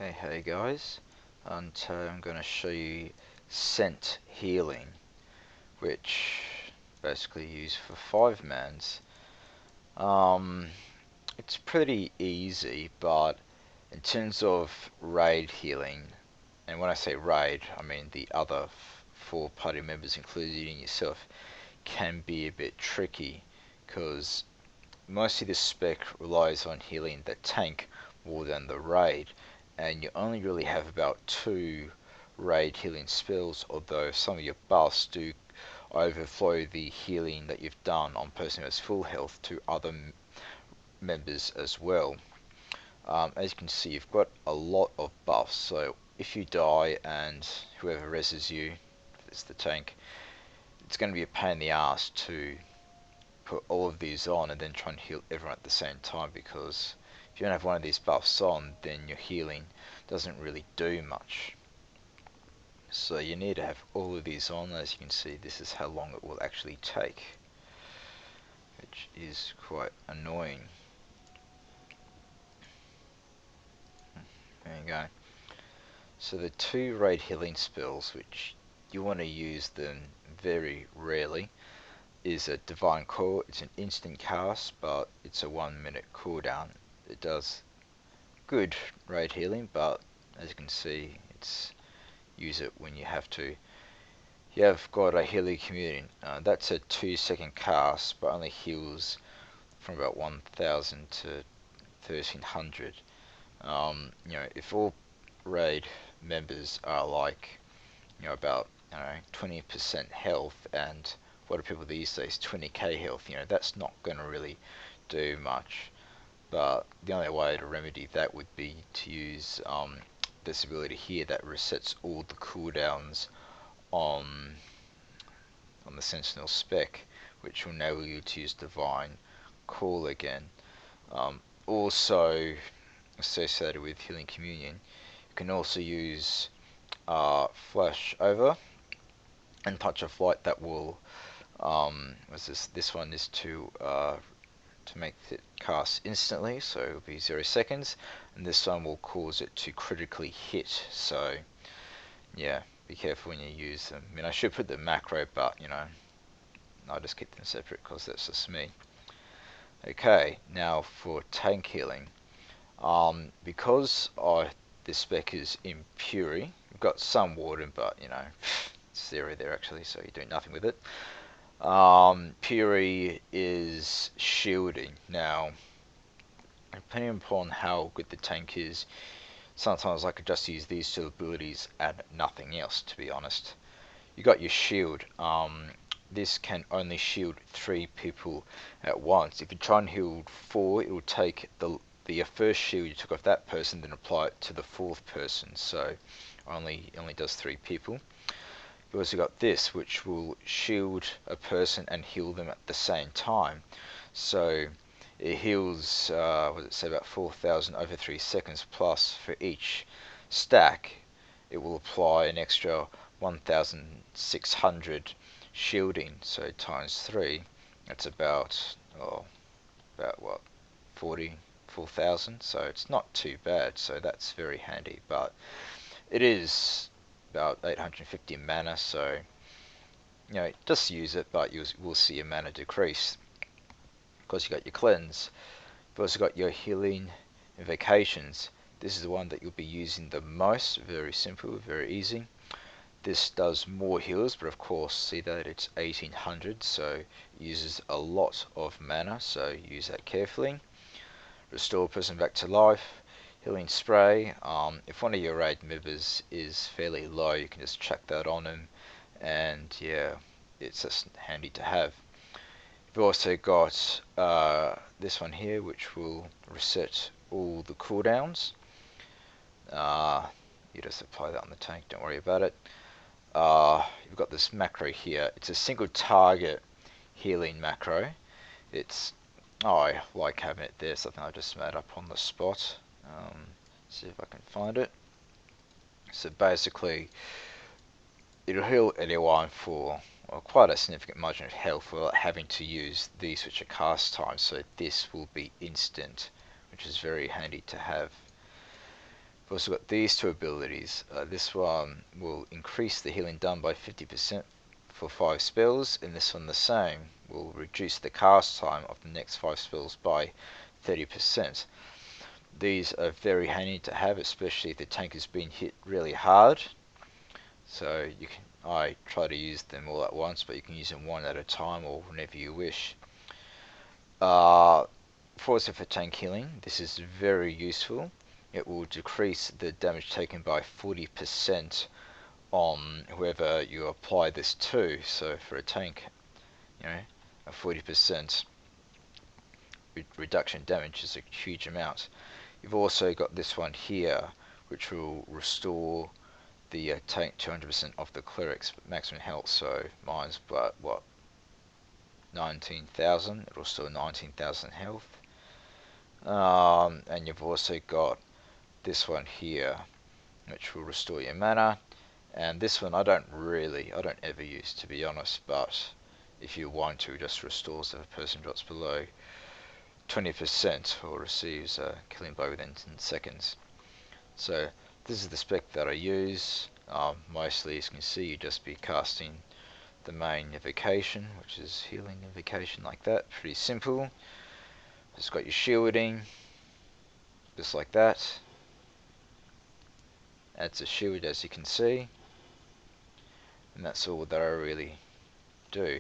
Okay, hey guys, and I'm going to show you scent healing, which basically used for 5-mans. It's pretty easy, but in terms of raid healing, and when I say raid, I mean the other 4 party members, including yourself, can be a bit tricky, because mostly this spec relies on healing the tank more than the raid, and you only really have about 2 raid healing spells, although some of your buffs do overflow the healing that you've done on person who has full health to other members as well. As you can see, you've got a lot of buffs, so if you die and whoever reses you, if it's the tank, it's going to be a pain in the ass to put all of these on and then try and heal everyone at the same time, because if you don't have one of these buffs on, then your healing doesn't really do much. So you need to have all of these on. As you can see, this is how long it will actually take, which is quite annoying. There you go. So the 2 raid healing spells, which you want to use them very rarely, is a Divine Call. It's an instant cast, but it's a 1-minute cooldown. It does good raid healing, but as you can see, it's use it when you have to. You have got a healing communion. That's a 2-second cast, but only heals from about 1000 to 1300. If all raid members are like, about 20% health, and what are people these days, 20k health, that's not going to really do much. But the only way to remedy that would be to use this ability here that resets all the cooldowns on the Sentinel spec, which will enable you to use Divine Call again. Also associated with Healing Communion, you can also use Flash Over and Touch of Light. That will this one is to make it cast instantly, so it'll be 0 seconds, and this one will cause it to critically hit. So yeah, be careful when you use them. I mean, I should put the macro, but I'll just keep them separate because that's just me. Okay, now for tank healing. Because this spec is in Puri, we've got some Warden, but it's 0 there actually, so you're doing nothing with it. Puri is shielding. Now, depending upon how good the tank is, sometimes I could just use these 2 abilities and nothing else, to be honest. You got your shield. This can only shield 3 people at once. If you try and heal 4, it will take the first shield you took off that person, then apply it to the 4th person. So only does 3 people. You've also got this, which will shield a person and heal them at the same time. So it heals, what does it say, about 4000 over 3 seconds, plus for each stack it will apply an extra 1600 shielding. So times 3, that's about what, 44,000. So it's not too bad, so that's very handy. But it is about 850 mana, so just use it, but you will see your mana decrease. Of course, you got your cleanse. You've also got your healing invocations. This is the one that you'll be using the most. Very simple, very easy. This does more heals, but of course, see that it's 1800, so it uses a lot of mana, so use that carefully. Restore a person back to life. Healing spray. If one of your raid members is fairly low, you can just chuck that on him, and yeah, it's just handy to have. You've also got this one here, which will reset all the cooldowns. You just apply that on the tank, don't worry about it. You've got this macro here. It's a single target healing macro. I like having it there, something I just made up on the spot. See if I can find it. So basically, it'll heal anyone for quite a significant margin of health without having to use these, which are cast times. So this will be instant, which is very handy to have. We've also got these two abilities. This one will increase the healing done by 50% for 5 spells, and this one the same, will reduce the cast time of the next 5 spells by 30%. These are very handy to have, especially if the tank has been hit really hard. So you can, I try to use them all at once, but you can use them one at a time or whenever you wish. For tank healing, this is very useful. It will decrease the damage taken by 40% on whoever you apply this to. So for a tank, a 40% reduction in damage is a huge amount. You've also got this one here, which will restore the tank 200% of the cleric's maximum health. So mine's what, 19,000. It'll restore 19,000 health. And you've also got this one here, which will restore your mana. And this one I don't ever use, to be honest, but if you want to, it just restores if a person drops below 20% or receives a killing blow within 10 seconds. So this is the spec that I use. Mostly, as you can see, you just be casting the main invocation, which is healing invocation like that. Pretty simple. Just got your shielding, just like that. Adds a shield, as you can see, and that's all that I really do.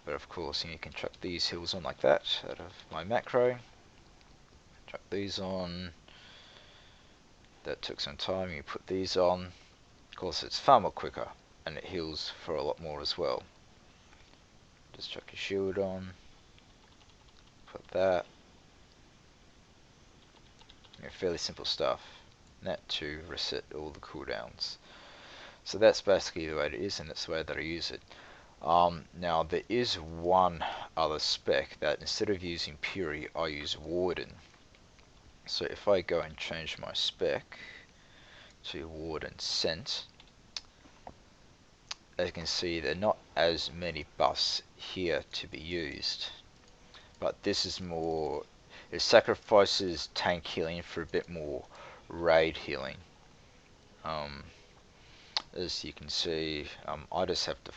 But of course, you can chuck these heals on like that out of my macro. Chuck these on. That took some time. You put these on. Of course, it's far more quicker, and it heals for a lot more as well. Just chuck your shield on. Put that. Fairly simple stuff. And that to reset all the cooldowns. So that's basically the way it is, and that's the way that I use it. Now there is one other spec that instead of using Puri, I use Warden. So if I go and change my spec to Warden Sent, as you can see, there are not as many buffs here to be used, but this is more, it sacrifices tank healing for a bit more raid healing. As you can see, I just have to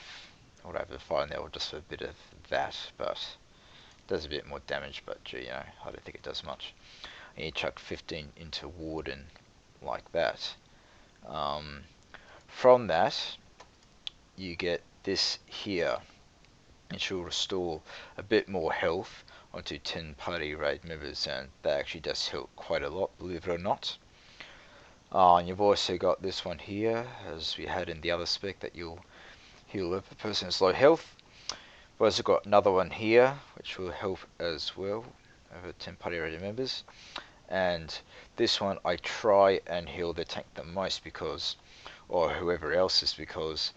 fire now just for a bit of that, but it does a bit more damage, but I don't think it does much. And you chuck 15 into Warden like that. From that, you get this here, which will restore a bit more health onto 10 party raid members, and that actually does help quite a lot, believe it or not. And you've also got this one here, as we had in the other spec, that you'll heal if a person has low health. We've also got another one here, which will help as well, over 10 party raid members. And this one I try and heal the tank the most, because, or whoever else is, because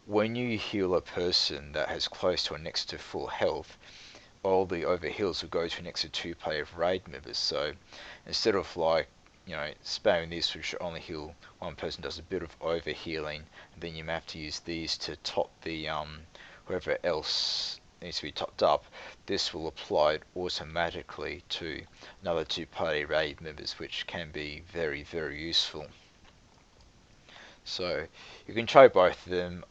when you heal a person that has close to or next to full health, all the overheals will go to next to 2 player raid members. So instead of spamming these which only heal one person, does a bit of overhealing, and then you may have to use these to top the whoever else needs to be topped up. This will apply it automatically to another 2 party raid members, which can be very, very useful. So you can try both of them.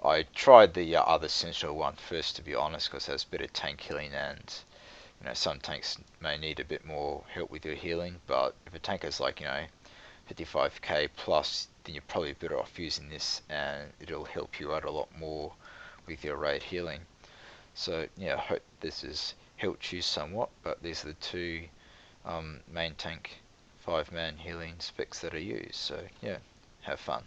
I tried the other Sentinel one first, to be honest, because it has better tank healing, and some tanks may need a bit more help with your healing, but if a tank is 55k plus, then you're probably better off using this, and it'll help you out a lot more with your raid healing. So I hope this has helped you somewhat, but these are the 2 main tank 5-man healing specs that I use. So have fun.